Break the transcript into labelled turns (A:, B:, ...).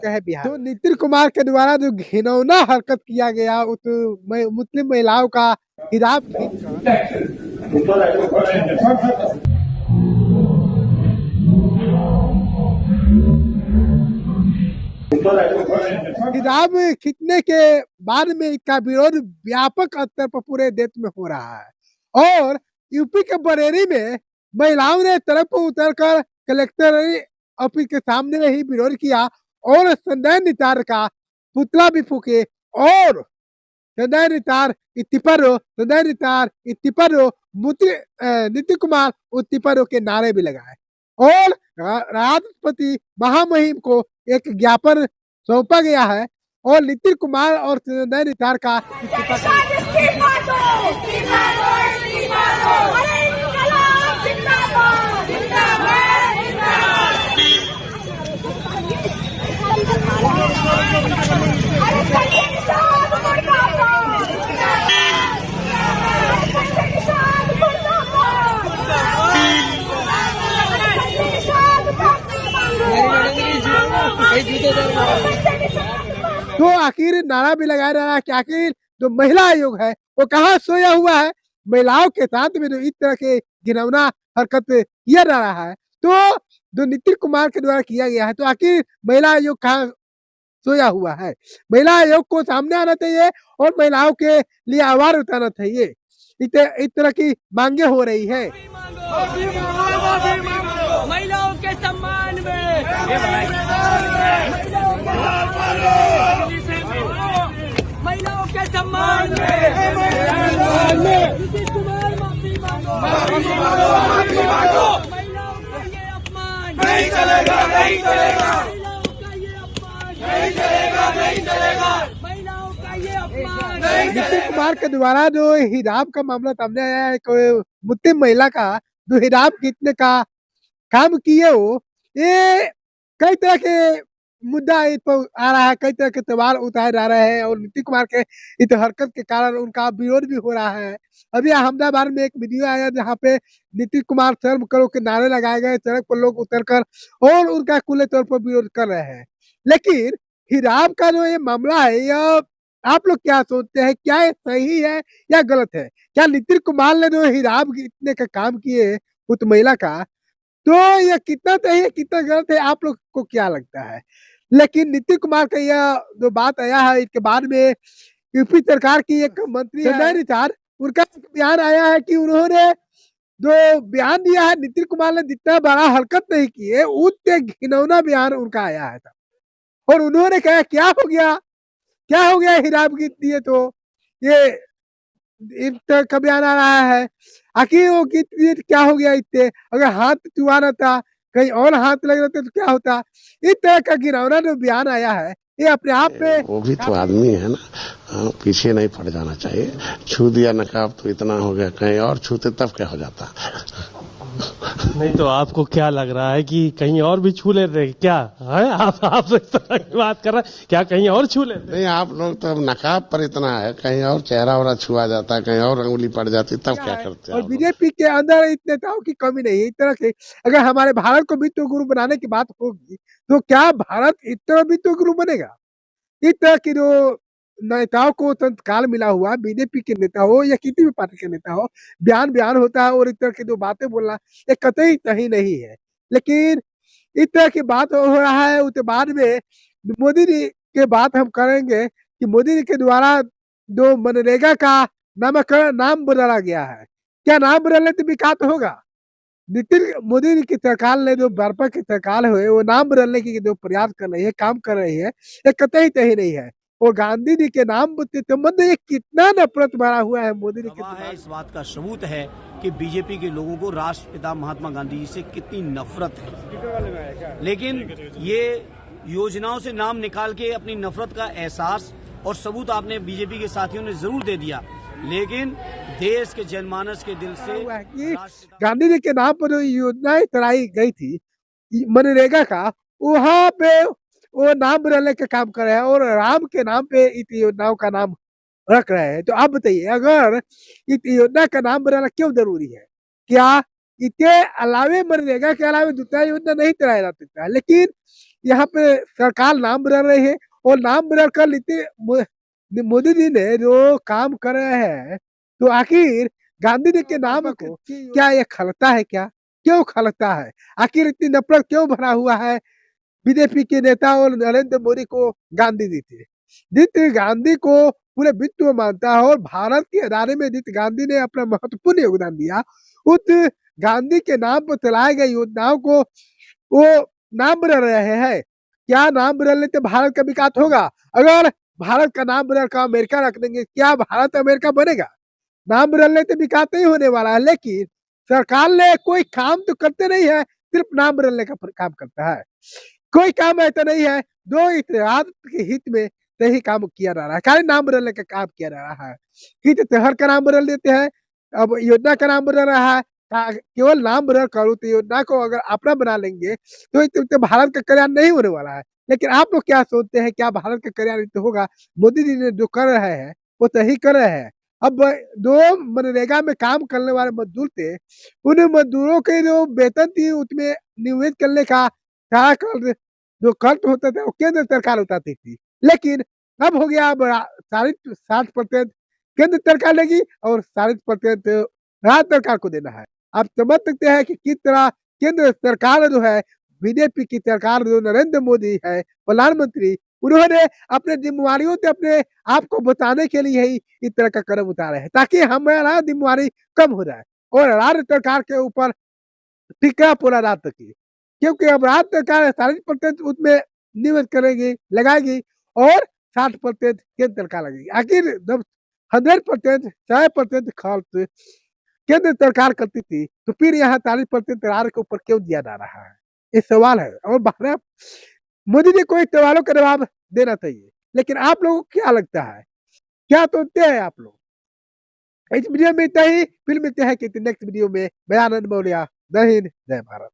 A: है बिहार। तो नीतीश कुमार के द्वारा जो घिनौना हरकत किया गया उस मुस्लिम महिलाओं का हिजाब हिजाब खींचने के बाद में इसका विरोध व्यापक स्तर पर पूरे देश में हो रहा है और यूपी के बरेली में महिलाओं ने सड़क पर उतरकर कलेक्टर ऑफिस के सामने ही विरोध किया और संजय नितार का पुतला भी फूके और संजय नितार इस्तीफा नीतीश कुमार इस्तीफा के नारे भी लगाए और राष्ट्रपति महामहिम को एक ज्ञापन सौंपा गया है और नीतीश कुमार और संजय नितार का तो आखिर नारा भी लगाया जा रहा है कि आखिर जो महिला आयोग है वो कहाँ सोया हुआ है। महिलाओं के साथ में जो इस तरह के घिनौना हरकत किया जा रहा है तो जो नीतीश कुमार के द्वारा किया गया है तो आखिर महिला आयोग कहाँ सोया हुआ है। महिला आयोग को सामने आना चाहिए और महिलाओं के लिए आवाज उठाना चाहिए। इस तरह की मांगे हो रही है।
B: महिलाओं के सम्मान में महिलाओं के सम्मान में नीतीश कुमार माफी मांगो। महिलाओं का ये अपमान नहीं चलेगा, नहीं चलेगा। महिलाओं का ये अपमान नहीं चलेगा, नहीं चलेगा। महिलाओं का ये अपमान।
A: नीतीश कुमार के द्वारा जो हिजाब का मामला सामने आया है, कोई मुस्लिम महिला का जो हिजाब खींचने का काम किए हो, ये कई तरह के मुद्दा इस पर आ रहा है, कई तरह के सवाल उठाए जा रहे हैं और नीतीश कुमार के इस हरकत के कारण उनका विरोध भी हो रहा है। अभी अहमदाबाद में एक वीडियो आया जहाँ पे नीतीश कुमार शर्म करो के नारे लगाए गए, सड़क पर लोग उतरकर और उनका खुले तौर पर विरोध कर रहे हैं। लेकिन हिजाब का जो ये मामला है, यह आप लोग क्या सोचते हैं, क्या ये सही है या गलत है? क्या नीतीश कुमार ने जो हिजाब खींचने का काम किए उस महिला का, तो ये कितना सही है कितना गलत है, आप लोग को क्या लगता है? लेकिन नीतीश कुमार का यह जो बात आया है, इसके बाद में यूपी सरकार की एक मंत्री संजय नितार, उनका बयान आया है कि उन्होंने जो बयान दिया है, नीतीश कुमार ने जितना बड़ा हरकत नहीं की है उतने घिनौना बयान उनका आया है और उन्होंने कहा क्या हो गया हिजाब की दिए तो ये इतना का बयान आ रहा है। आखिर वो क्या हो गया, इतने अगर हाथ चुआ ना था, कहीं और हाथ लग रहे थे तो क्या होता। इस तरह का गिरौना जो बयान आया है ये अपने आप में
C: वो भी तो आदमी है ना, पीछे नहीं पड़ जाना चाहिए। छू दिया नकाब तो इतना हो गया, कहीं और छूते तब क्या हो जाता।
D: नहीं तो आपको क्या लग रहा है कि कहीं और भी छू लेते क्या है? आप इस तरह की बात कर रहे हैं, क्या कहीं और छू लेते?
C: नहीं, आप लोग तो नकाब पर इतना है, कहीं और चेहरा वरा छुआ जाता है, कहीं और अंगुली पड़ जाती, तब क्या करते हैं?
A: और बीजेपी के अंदर इतने नेताओं की कमी नहीं है। इस तरह के अगर हमारे भारत को वित्त गुरु बनाने की बात होगी तो क्या भारत इस तरह वित्त गुरु बनेगा? इस तरह की जो नेताओं को संस्कार मिला हुआ, बीजेपी के नेता हो या किसी भी पार्टी के नेता हो, बयान होता है और इस तरह की जो बातें बोलना ये कतई सही नहीं है। लेकिन इस तरह की बात हो रहा है। उसके बाद में मोदी जी के बात हम करेंगे कि मोदी जी के द्वारा जो मनरेगा का नाम बदला गया है, क्या नाम बदलने से विकास होगा? मोदी जी की सरकार ने जो भाजपा की सरकार है वो नाम बदलने की जो प्रयास कर रही है, काम कर रही है, ये कतई सही नहीं है। और गांधी जी के नाम से संबंध ये कितना नफरत भरा हुआ है मोदी जी के।
E: इस बात का सबूत है कि बीजेपी के लोगों को राष्ट्रपिता महात्मा गांधी जी से कितनी नफरत है। लेकिन ये योजनाओं से नाम निकाल के अपनी नफरत का एहसास और सबूत आपने बीजेपी के साथियों ने जरूर दे दिया, लेकिन देश के जनमानस के दिल से
A: गांधी जी के नाम पर जो योजनाएं चलाई गई थी मनरेगा का, वहाँ पे वो नाम बदलने का काम कर रहे हैं और राम के नाम पे इस योजनाओं का नाम रख रहे हैं। तो आप बताइए, अगर इस योजना का नाम बनाना क्यों जरूरी है? क्या इसके अलावे मनरेगा के अलावे दूसरा योजना नहीं चलाया जा सकता है? लेकिन यहाँ पे सरकार नाम बदल रही है, और नाम बदल कर मोदी जी ने जो काम कर रहे हैं, तो आखिर गांधी जी के नाम को क्या ये खलता है? क्या क्यों खलता है? आखिर इतनी नफरत क्यों भरा हुआ है बीजेपी के नेता और नरेंद्र मोदी को गांधी जी थे? जिस गांधी को पूरे विश्व में मानता है, और भारत की आजादी में जिस गांधी ने अपना महत्वपूर्ण योगदान दिया, उस गांधी के नाम पर चलाए गए योजनाओं को वो नाम बदल रहे हैं। क्या नाम बदलने से भारत का विकास होगा? अगर भारत का नाम बदल कर अमेरिका रख देंगे, क्या भारत अमेरिका बनेगा? नाम बदलने से विकास नहीं होने वाला है। लेकिन सरकार ने कोई काम तो करते नहीं है, सिर्फ नाम बदलने का काम करता है। कोई काम ऐसा नहीं है जो इतिहास के हित में सही काम किया जा रहा है, खाली नाम बदलने का काम किया जा रहा है। कि शहर का नाम बदल देते हैं, अब योजना का नाम बदल रहा है। केवल नाम बदल कर उस योजना को अगर अपना बना लेंगे, तो इससे भारत का कल्याण नहीं होने वाला है। लेकिन आप लोग क्या सोचते हैं, क्या भारत का कल्याण इससे होगा? मोदी जी ने जो कर रहे हैं वो सही कर रहे हैं। अब जो मनरेगा में काम करने वाले मजदूर थे, उन मजदूरों के जो वेतन थी उसमें निवेश करने का सारा कर जो खर्च होता था वो केंद्र सरकार उठाती थी। लेकिन अब हो गया, अब 60% केंद्र सरकार लेगी और 40% राज्य सरकार को देना है। आप समझ सकते हैं कि किस तरह केंद्र सरकार जो है, बीजेपी की सरकार जो नरेंद्र मोदी है प्रधानमंत्री, उन्होंने अपने जिम्मेवारियों से अपने आप को बचाने के लिए ही इस तरह का कदम उठाए हैं, ताकि हमारा जिम्मेवारी कम हो जाए और राज्य सरकार के ऊपर टिका पूरा रात तक की। क्योंकि अब राज्य सरकार 40% उसमें निवेश करेगी, लगाएगी, और 60% केंद्र सरकार लगेगी। आखिर जब 100% 100% खर्च केंद्र सरकार करती थी, तो फिर यहाँ 40% राज्य के ऊपर क्यों दिया जा रहा है? ये सवाल है, और भारत मोदी जी को इस सवालों का जवाब देना चाहिए। लेकिन आप लोगों को क्या लगता है, क्या सोचते हैं आप लोग? इस वीडियो में इतना ही, फिर मिलते हैं किसी नेक्स्ट वीडियो में। मैं आनंद मौर्य, जय हिंद, जय भारत।